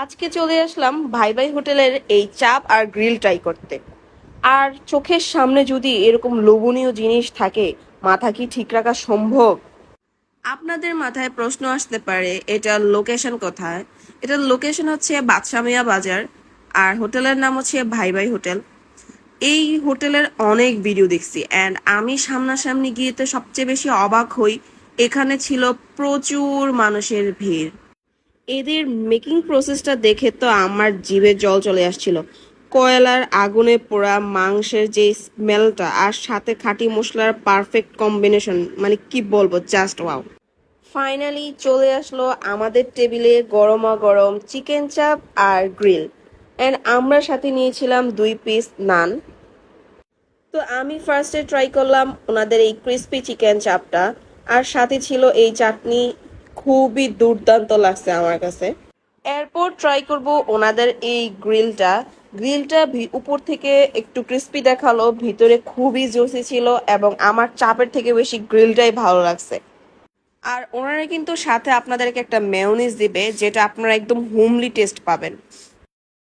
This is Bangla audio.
আজকে চলে আসলাম ভাই ভাই হোটেলের এই চাপ আর গ্রিল ট্রাই করতে। আর চোখের সামনে যদি এরকম লোভনীয় জিনিস থাকে, মাথা কি ঠিক রাখা সম্ভব? আপনাদের মাথায় প্রশ্ন আসতে পারে এটার লোকেশন কোথায়। এটার লোকেশন হচ্ছে বাদশামিয়া বাজার, আর হোটেলের নাম হচ্ছে ভাই ভাই হোটেল। এই হোটেলের অনেক ভিডিও দেখছি অ্যান্ড আমি সামনাসামনি গিয়ে তো সবচেয়ে বেশি অবাক হই। এখানে ছিল প্রচুর মানুষের ভিড়। এদের মেকিং প্রসেসটা দেখে তো আমার জিভে জল চলে আসছিল। কয়লার আগুনে পোড়া মাংসের যে স্মেলটা আর সাথে খাঁটি মশলার পারফেক্ট কম্বিনেশন, মানে কি বলবো, জাস্ট ওয়াও। ফাইনালি চলে আসলো আমাদের টেবিলে গরমা গরম চিকেন চাপ আর গ্রিল, অ্যান্ড আমরা সাথে নিয়েছিলাম 2 পিস নান। তো আমি ফার্স্টে ট্রাই করলাম ওনাদের এই ক্রিস্পি চিকেন চাপটা, আর সাথে ছিল এই চাটনি। খুবই দুর্দান্ত লাগছে আমার কাছে। এরপর ট্রাই করব ওনাদের এই গ্রিলটা। গ্রিলটা উপর থেকে একটু ক্রিস্পি দেখালো, ভিতরে খুবই জুসি ছিল, এবং আমার চাপের থেকে বেশি গ্রিলটাই ভালো লাগছে। আর ওনারা কিন্তু সাথে আপনাদেরকে একটা মেয়োনিজ দিবে, যেটা আপনারা একদম হোমলি টেস্ট পাবেন।